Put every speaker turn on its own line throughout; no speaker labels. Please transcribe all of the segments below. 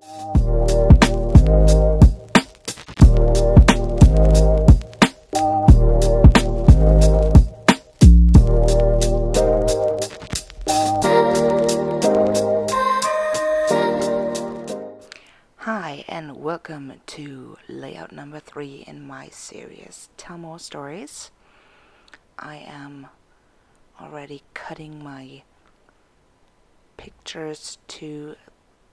Hi and welcome to layout number 3 in my series Tell More Stories. I am already cutting my pictures to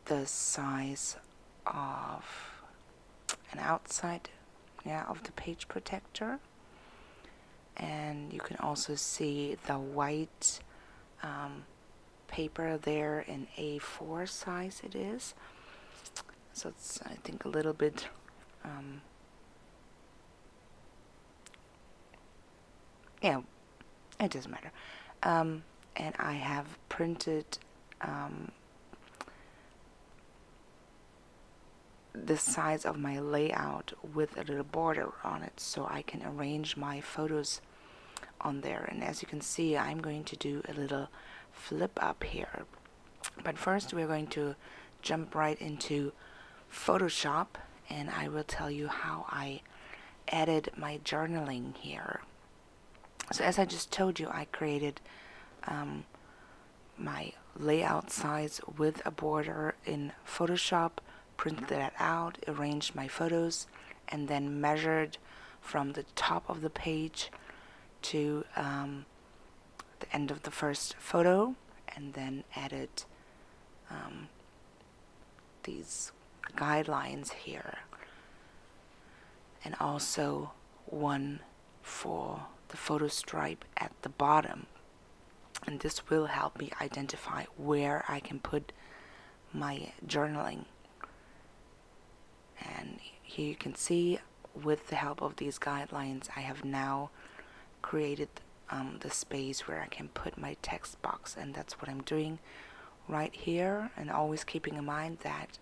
the size of an outside of the page protector, and you can also see the white paper there in A4 size it is. So it's, I think, a little bit yeah, it doesn't matter. And I have printed the size of my layout with a little border on it, so I can arrange my photos on there. And as you can see, I'm going to do a little flip up here. But first we're going to jump right into Photoshop, and I will tell you how I added my journaling here. So as I just told you, I created my layout size with a border in Photoshop, printed that out, arranged my photos, and then measured from the top of the page to the end of the first photo, and then added these guidelines here, and also one for the photo stripe at the bottom, and this will help me identify where I can put my journaling. And here you can see, with the help of these guidelines, I have now created the space where I can put my text box, and that's what I'm doing right here. And always keeping in mind that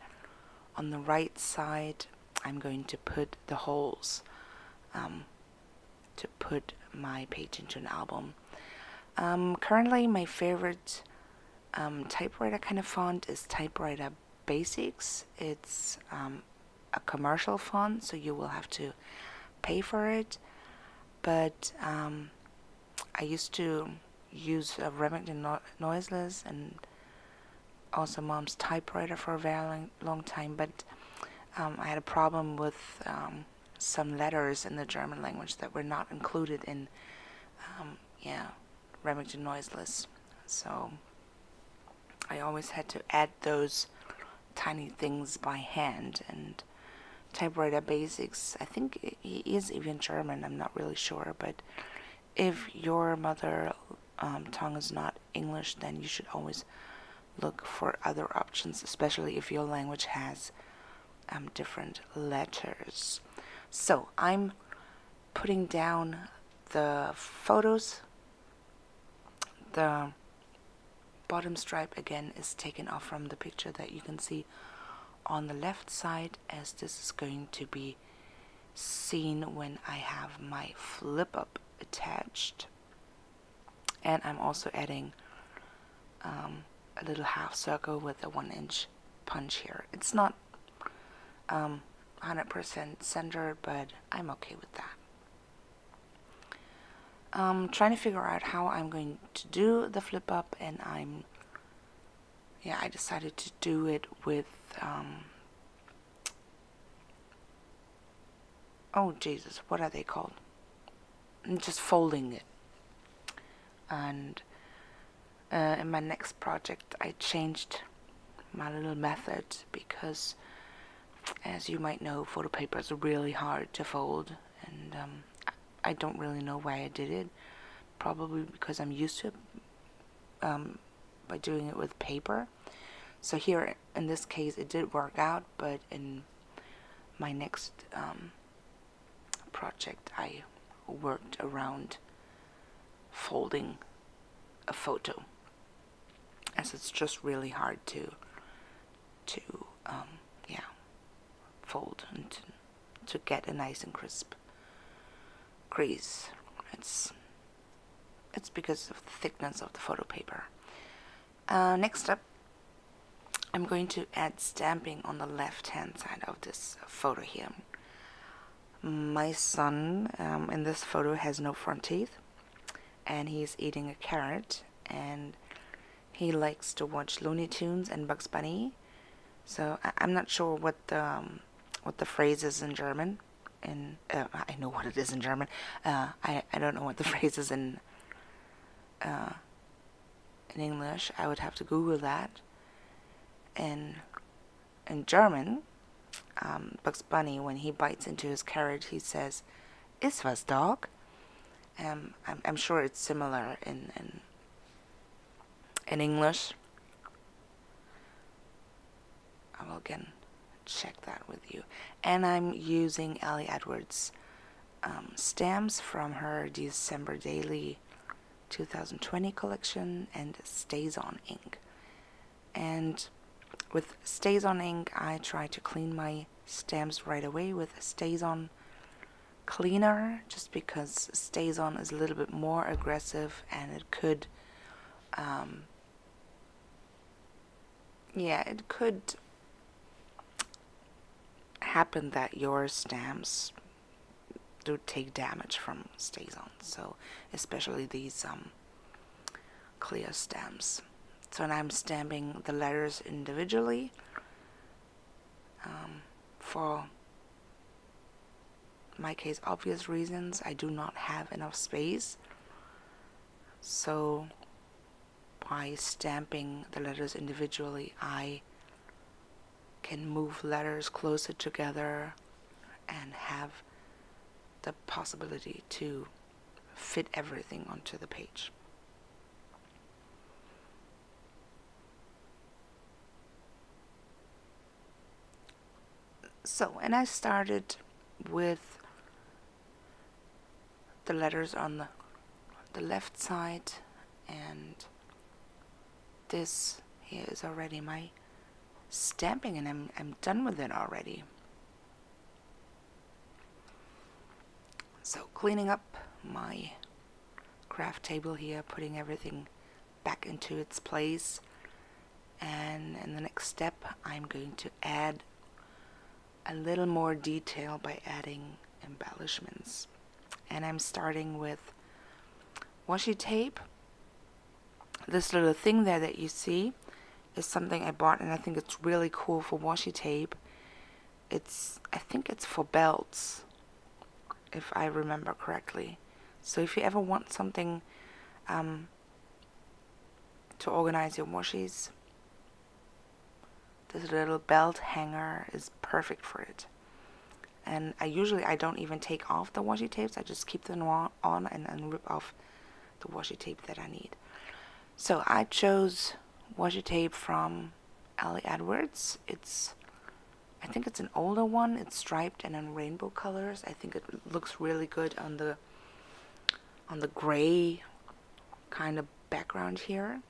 on the right side I'm going to put the holes to put my page into an album. Currently my favorite typewriter kind of font is Typewriter Basics. It's a commercial font, so you will have to pay for it, but I used to use Remington Noiseless and also Mom's typewriter for a very long time, but I had a problem with some letters in the German language that were not included in Remington Noiseless, so I always had to add those tiny things by hand. And Typewriter Basics, I think he is even German, I'm not really sure, but if your mother tongue is not English, then you should always look for other options, especially if your language has different letters. So I'm putting down the photos. The bottom stripe again is taken off from the picture that you can see on the left side, as this is going to be seen when I have my flip up attached. And I'm also adding a little half circle with a 1-inch punch here. It's not 100% centered, but I'm okay with that. Trying to figure out how I'm going to do the flip up, and I decided to do it with oh Jesus, what are they called? I'm just folding it. And in my next project I changed my little method, because as you might know, photo paper is really hard to fold, and I don't really know why I did it. Probably because I'm used to it by doing it with paper. So here in this case it did work out, but in my next project I worked around folding a photo, as it's just really hard to fold and to get a nice and crisp crease. It's because of the thickness of the photo paper. Next up, I'm going to add stamping on the left hand side of this photo here. My son in this photo has no front teeth, and he's eating a carrot, and he likes to watch Looney Tunes and Bugs Bunny. So I'm not sure what the phrase is in German. And I know what it is in German. I don't know what the phrase is in English. I would have to Google that. In German, Bugs Bunny, when he bites into his carrot, he says, "Iss was, dog?" I'm sure it's similar in English. I will again check that with you. And I'm using Ellie Edwards stamps from her December Daily 2020 collection and Stays On ink. And with Stays On ink, I try to clean my stamps right away with Stays On cleaner, just because Stays On is a little bit more aggressive, and it could it could happen that your stamps do take damage from Stays On, so especially these clear stamps. So now I'm stamping the letters individually for my case obvious reasons. I do not have enough space, so by stamping the letters individually, I can move letters closer together and have the possibility to fit everything onto the page. So, and I started with the letters on the left side, and this here is already my stamping, and I'm done with it already. So cleaning up my craft table here, putting everything back into its place, and in the next step I'm going to add a little more detail by adding embellishments. And I'm starting with washi tape. This little thing there that you see is something I bought, and I think it's really cool for washi tape. I think it's for belts, if I remember correctly. So if you ever want something to organize your washies, this little belt hanger is perfect for it. And I don't even take off the washi tapes. I just keep them on and rip off the washi tape that I need. So I chose washi tape from Ellie Edwards. I think it's an older one. It's striped and in rainbow colors. I think it looks really good on the gray kind of background here.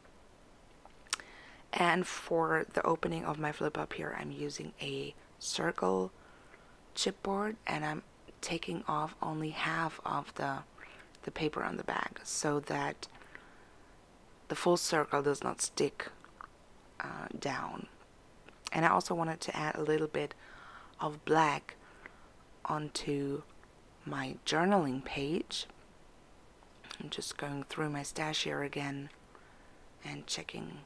And for the opening of my flip up here, I'm using a circle chipboard, and I'm taking off only half of the paper on the back, so that the full circle does not stick down. And I also wanted to add a little bit of black onto my journaling page. I'm just going through my stash here again and checking,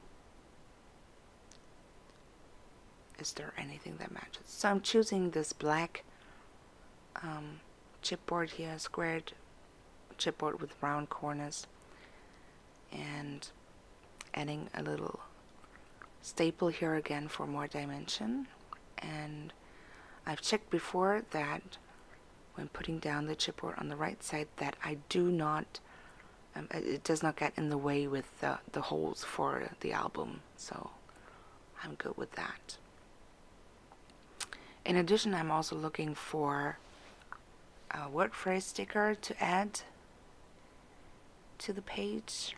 is there anything that matches? So I'm choosing this black chipboard here, squared chipboard with round corners, and adding a little staple here again for more dimension. And I've checked before that when putting down the chipboard on the right side that I do not, it does not get in the way with the holes for the album, so I'm good with that. In addition, I'm also looking for a word phrase sticker to add to the page,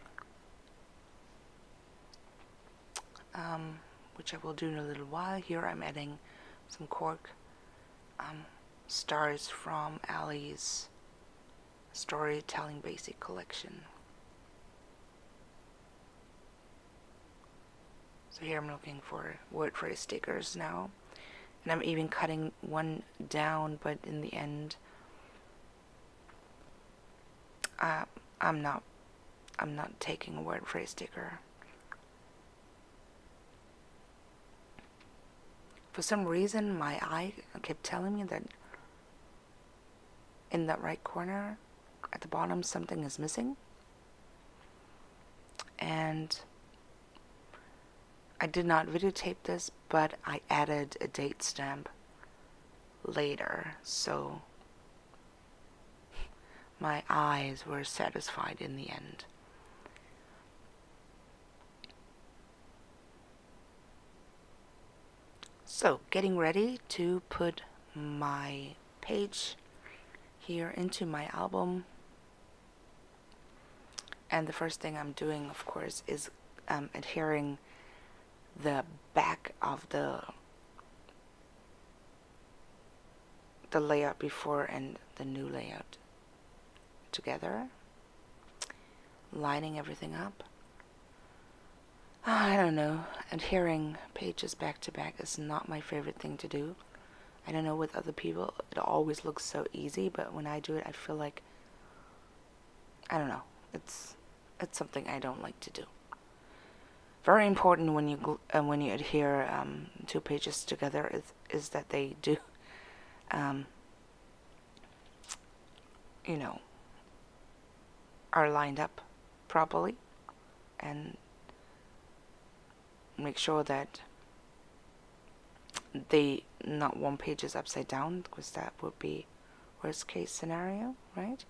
which I will do in a little while. Here I'm adding some cork stars from Allie's Storytelling Basic Collection. So here I'm looking for word phrase stickers now, and I'm even cutting one down, but in the end I'm not taking a word phrase sticker. For some reason my eye kept telling me that in that right corner at the bottom something is missing, and I did not videotape this, but I added a date stamp later, so my eyes were satisfied in the end. So, getting ready to put my page here into my album, and the first thing I'm doing, of course, is adhering the back of the layout before and the new layout together, lining everything up. I don't know, adhering pages back to back is not my favorite thing to do. I don't know, with other people it always looks so easy, but when I do it I feel like, I don't know, it's something I don't like to do. Very important when you adhere two pages together is that they do you know, are lined up properly, and make sure that they not one page is upside down, because that would be worst case scenario, right?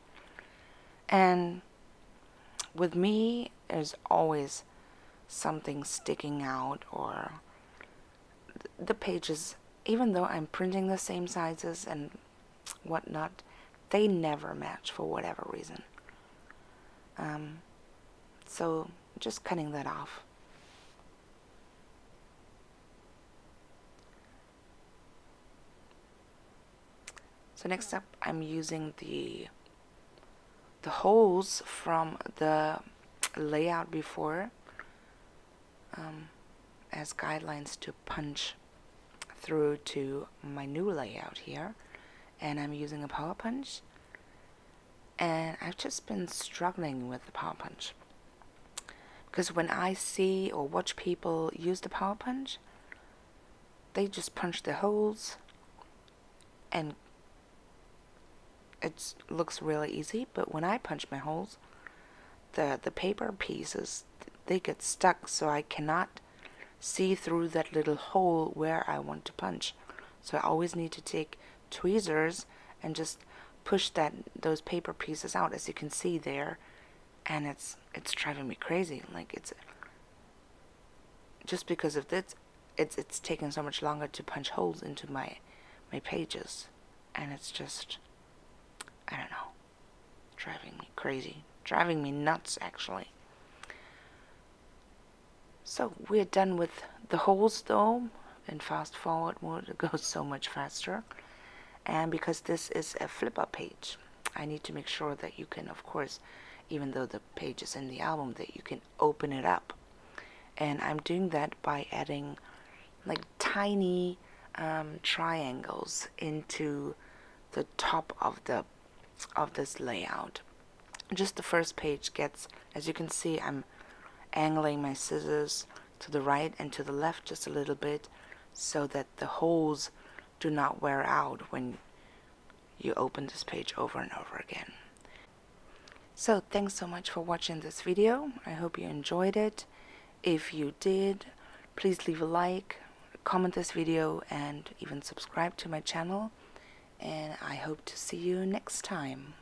And with me, there's always something sticking out, or the pages, even though I'm printing the same sizes and whatnot, they never match for whatever reason. So just cutting that off. So next up, I'm using the holes from the layout before as guidelines to punch through to my new layout here, and I'm using a power punch, and I've just been struggling with the power punch, because when I see or watch people use the power punch, they just punch the holes and it looks really easy, but when I punch my holes, the paper pieces, they get stuck, so I cannot see through that little hole where I want to punch. So I always need to take tweezers and just push those paper pieces out, as you can see there, and it's driving me crazy. Like, it's just because of this, it's taken so much longer to punch holes into my pages, and it's just, I don't know, driving me crazy, driving me nuts actually. So we're done with the holes though. In fast forward mode it goes so much faster, and because this is a flip up page, I need to make sure that you can, of course, even though the page is in the album, that you can open it up. And I'm doing that by adding like tiny triangles into the top of this layout. Just the first page gets, as you can see, I'm angling my scissors to the right and to the left just a little bit, so that the holes do not wear out when you open this page over and over again. So thanks so much for watching this video. I hope you enjoyed it. If you did, please leave a like, comment this video, and even subscribe to my channel. And I hope to see you next time.